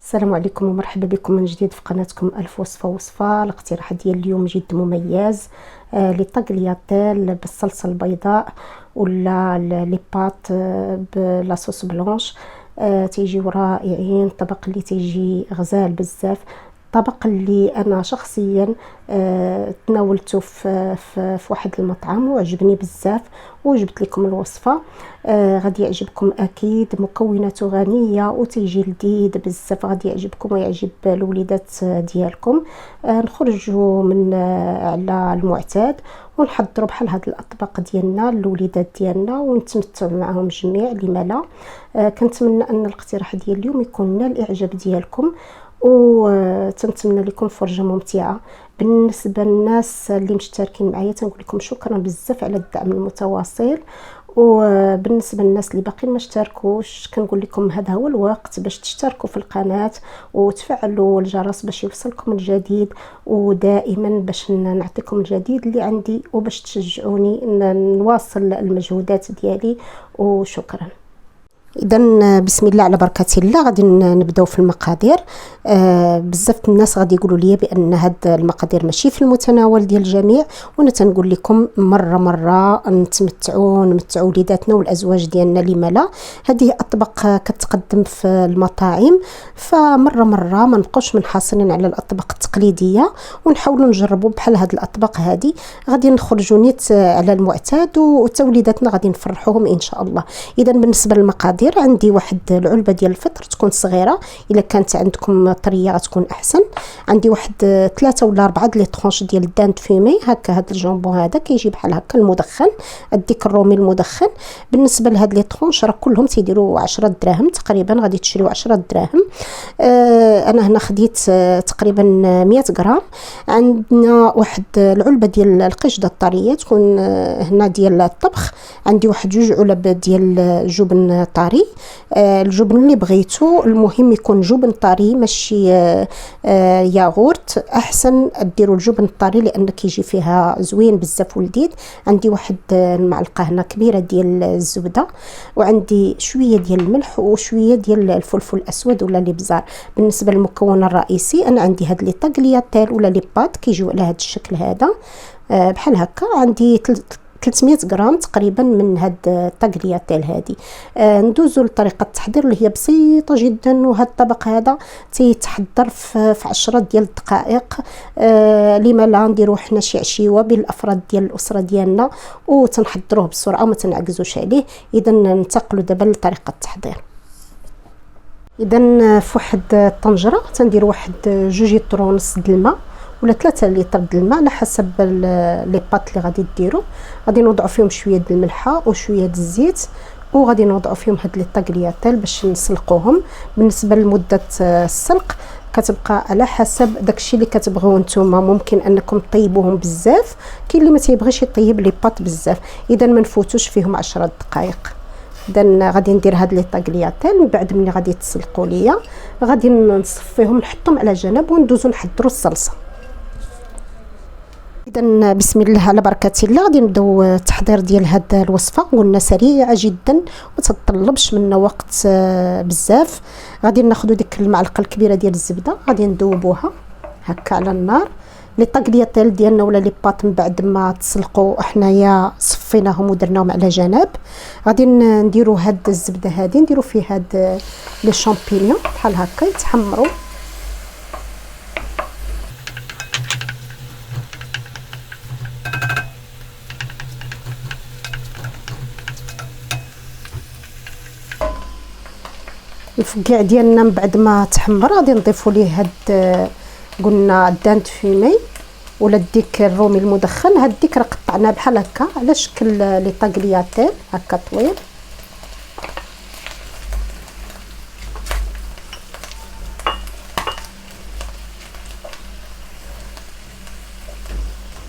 السلام عليكم ومرحبا بكم من جديد في قناتكم ألف وصفة وصفة. الاقتراح ديال اليوم جد مميز. لي طاغلياتيل بالصلصة البيضاء ولا لي بات بلاصوص بلونش. تيجيو رائعين، طبق اللي تيجي غزال بزاف، طبق اللي انا شخصيا تناولته في واحد المطعم وعجبني بزاف وجبت لكم الوصفه. غادي يعجبكم اكيد، مكوناته غنيه وتيجي لذيذ بزاف، غادي يعجبكم ويعجب الوليدات ديالكم. نخرجوا من على المعتاد ونحضروا بحال هاد الاطباق ديالنا للوليدات ديالنا ونتمتعوا معهم جميع، لما لا. كنتمنى ان الاقتراح ديال اليوم يكون نال الاعجاب ديالكم، وتنتمنى لكم فرجه ممتعه. بالنسبه للناس اللي مشتركين معايا تنقول لكم شكرا بزاف على الدعم المتواصل، وبالنسبه للناس اللي باقيين ما اشتركوش كنقول لكم هذا هو الوقت باش تشتركوا في القناه وتفعلوا الجرس باش يوصلكم الجديد، ودائما باش نعطيكم الجديد اللي عندي وباش تشجعوني نواصل المجهودات ديالي. وشكرا. اذا بسم الله على بركه الله غادي نبداو في المقادير. بزاف الناس غادي يقولوا لي بان هاد المقادير ماشي في المتناول ديال الجميع، وانا تنقول لكم مره نمتعوا وليداتنا والازواج ديالنا، لما لا. هذه اطباق كتقدم في المطاعم، فمره ما نبقاوش منحصرين على الاطباق التقليديه ونحاولوا نجربوا بحال هاد الاطباق هذه. غادي نخرجوا نيت على المعتاد وتوليداتنا غادي نفرحوهم ان شاء الله. اذا بالنسبه للمقادير، عندي واحد العلبه ديال الفطر تكون صغيره، الا كانت عندكم طريه غتكون احسن. عندي واحد 3 ولا 4 لي طرونش ديال الدانت فيمي، هكا هذا الجامبون هذا كيجي بحال هكا المدخن، الديك الرومي المدخن. بالنسبه لهاد لي طرونش راه كلهم تيديروا 10 دراهم تقريبا، غادي تشريو 10 دراهم. انا هنا خديت تقريبا 100 غرام. عندنا واحد العلبه ديال القشده الطريه تكون هنا ديال الطبخ. عندي واحد 2 علب ديال الجبن طري، الجبن اللي بغيتو، المهم يكون جبن طري ماشي ياغورت. احسن ديروا الجبن الطري لان كيجي فيها زوين بزاف ولذيذ. عندي واحد المعلقه هنا كبيره ديال الزبده، وعندي شويه ديال الملح وشويه ديال الفلفل الاسود ولا الابزار. بالنسبه للمكون الرئيسي انا عندي هاد لي طاغلياتيل ولا لي بات كيجيو على هاد الشكل هذا بحال هكا. عندي 300 غرام تقريبا من هاد الطاغلياتيل هادي. ندوزو لطريقه التحضير اللي هي بسيطه جدا، وهذا الطبق هذا تيتحضر في 10 ديال الدقائق. لما لا نديرو حنا شي عشيوه بين الافراد ديال الاسره ديالنا وتنحضروه بسرعه وما تنعكزوش عليه. اذا ننتقلوا دابا لطريقه التحضير. اذا في واحد الطنجره تندير واحد 2 لتر ونص د الماء ولا 3 لتر د الماء على حسب لي بات اللي غادي ديروا. غادي نوضعوا فيهم شويه د الملحه وشويه د الزيت، وغادي نوضعوا فيهم هاد لي طاغلياتيل باش نسلقوهم. بالنسبه لمده السلق كتبقى على حسب داكشي اللي كتبغيو نتوما. ممكن انكم طيبوهم بزاف، كاين اللي ما تيبغيش يطيب لي بات بزاف، اذا ما نفوتوش فيهم 10 دقائق. اذا غادي ندير هاد لي طاغلياتيل، من بعد ملي غادي يتسلقوا ليا غادي نصفيهم نحطهم على جنب وندوزو نحضروا الصلصه. اذا بسم الله على بركه الله غادي نبداو التحضير ديال هاد الوصفه. قلنا سريعه جدا ما تطلبش منا وقت بزاف. غادي ناخذ ديك المعلقه الكبيره ديال الزبده، غادي ندوبوها هكا على النار. لي طاغلياتيل ديالنا ولا لي بات من بعد ما تسلقوا حنايا صفيناهم ودرناهم على جنب. غادي نديروا هاد الزبده هذه نديروا فيه هاد لي شامبينيون بحال هكا يتحمروا. الفقاع ديالنا من بعد ما تحمر غادي نضيفوا ليه هاد قلنا الدانت فيمي ولا الديك الرومي المدخن. هاد الديك راه قطعناه بحال هكا على شكل لي طاغلياتيل هكا طويل.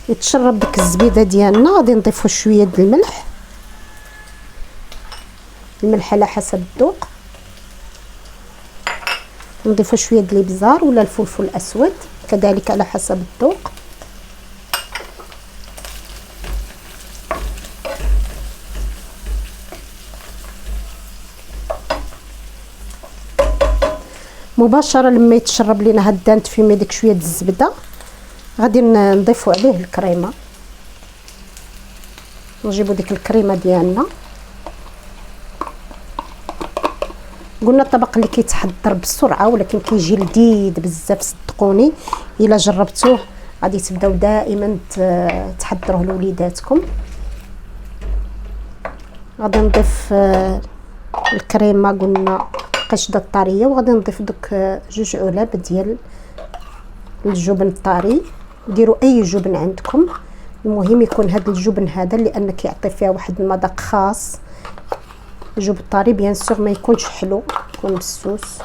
يتشرب ديك الزبيده ديالنا. غادي نضيفوا شويه د الملح على حسب الذوق. نضيفوا شويه د الابزار ولا الفلفل الاسود كذلك على حسب الذوق. مباشره لما يتشرب لينا هاد دانت فيمي ديك شويه د الزبده غادي نضيفوا عليه الكريمه. نجيبوا ديك الكريمه ديالنا. قلنا الطبق اللي كيتحضر بسرعه ولكن كيجي لذيذ بزاف، صدقوني الا جربتوه غادي تبداو دائما تحضروه لوليداتكم. غادي نضيف الكريمه، قلنا قشده طريه، وغادي نضيف دوك 2 علب ديال الجبن الطري. ديروا اي جبن عندكم، المهم يكون هذا الجبن هذا لان كيعطي فيها واحد المذاق خاص. الجبن الطري بيان سور ما يكونش حلو، يكون بسوس.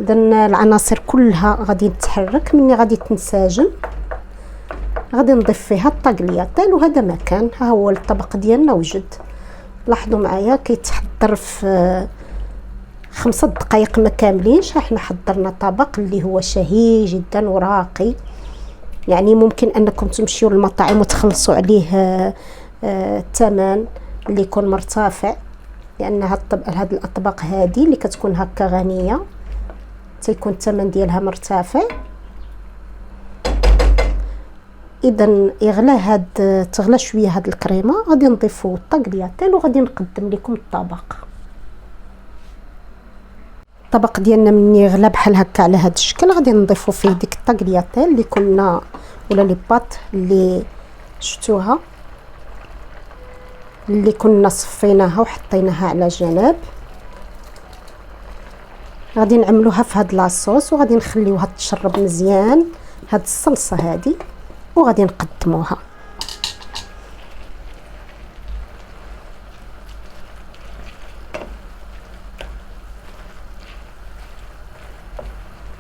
اذا العناصر كلها غادي تتحرك. مني غادي تنسجم غادي نضيف فيها الطاغلياتيل، وهذا مكان ها هو الطبق ديالنا وجد. لاحظوا معايا كيتحضر في 5 دقائق ما كاملينش. احنا حضرنا طبق اللي هو شهي جدا وراقي، يعني ممكن انكم تمشيوا للمطاعم وتخلصوا عليه الثمن اللي يكون مرتفع، لان هاد الاطباق هذه اللي كتكون هكا غنيه تيكون الثمن ديالها مرتفع. اذا يغلى تغلى شويه هاد الكريمه، غادي نضيفوا الطاغلياتيل وغادي نقدم لكم الطبق. الطبق ديالنا من يغلى بحال هكا على هاد الشكل غادي نضيفوا فيه ديك الطاغلياتيل اللي كنا ولا لي باط اللي شفتوها اللي كنا صفيناها وحطيناها على جنب. غادي نعملوها في هاد لاصوص وغادي نخليوها تشرب مزيان هاد الصلصه هادي وغادي نقدموها.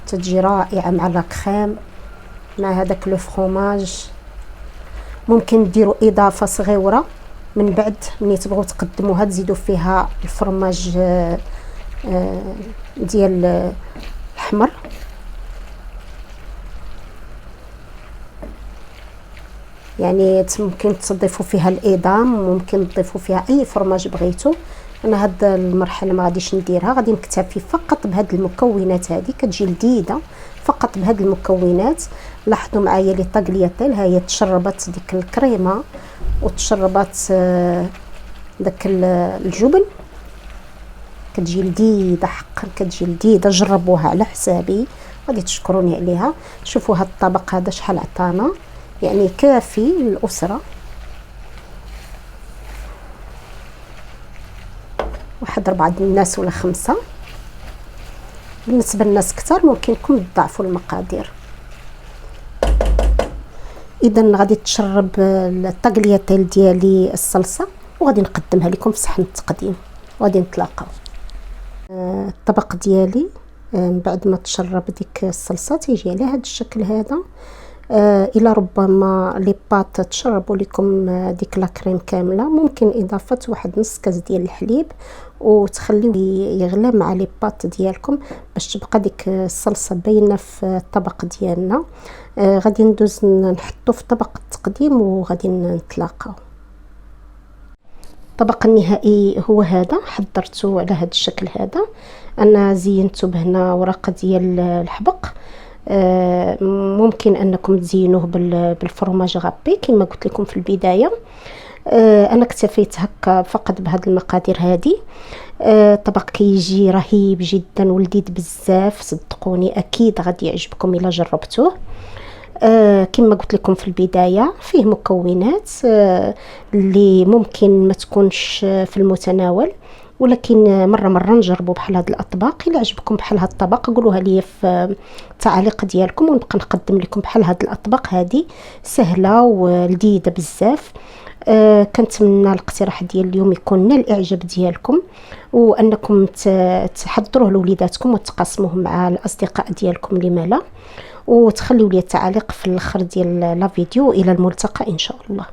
تجي رائعه مع لاكريم مع هذاك لو فرomage. ممكن ديروا اضافه صغيره من بعد ملي تبغوا تقدموها تزيدوا فيها الفرماج ديال الحمر. يعني ممكن تضيفوا فيها الادام، ممكن تضيفوا فيها اي فرماج بغيتو. انا هاد المرحله ما غاديش نديرها، غادي نكتفي فقط بهاد المكونات هذه كتجي لذيذه فقط بهاد المكونات. لاحظوا معايا لي طاغلياتيل ها هي تشربت ديك الكريمه وتشربت داك الجبن، كتجي لذيذه حقا، كتجي لذيذه. جربوها على حسابي غادي تشكروني عليها. شوفوا هاد الطبق هذا شحال عطانا، يعني كافي للاسره. واحد 4 الناس ولا 5. بالنسبه للناس كثار ممكنكم تضاعفوا المقادير. اذا غادي تشرب الطاغلياتيل ديالي الصلصه وغادي نقدمها لكم في صحن التقديم وغادي نتلاقاو. الطبق ديالي من بعد ما تشرب ديك الصلصه تيجي على هذا الشكل هذا. الى ربما لي بات تشربوا لكم ديك لا كريم كامله، ممكن اضافه واحد نص كاس ديال الحليب وتخليوه يغلى مع لي بات ديالكم باش تبقى ديك الصلصه باينه في الطبق ديالنا. غادي ندوز نحطو في طبق التقديم وغادي نتلاقاو. الطبق النهائي هو هذا، حضرته على هذا الشكل هذا. انا زينته بهنا ورقه ديال الحبق. ممكن انكم تزينوه بالفرماج غابي كما قلت لكم في البدايه. انا اكتفيت هكا فقط بهذه المقادير هذه. طبق كيجي رهيب جدا ولذيذ بزاف، صدقوني اكيد غادي يعجبكم الا جربتوه. كما قلت لكم في البدايه فيه مكونات اللي ممكن ما تكونش في المتناول، ولكن مره نجربوا بحال هاد الاطباق. الا عجبكم بحال هاد الطبق قولوها لي في التعاليق ديالكم ونبقى نقدم لكم بحال هاد الاطباق هذه سهله ولذيذه بزاف. كنتمنى الاقتراح ديال اليوم يكون نال الاعجاب ديالكم وانكم تحضروه لوليداتكم وتقاسموه مع الاصدقاء ديالكم لما لا، وتخليوا لي التعاليق في الاخر ديال لا فيديو. الى الملتقى ان شاء الله.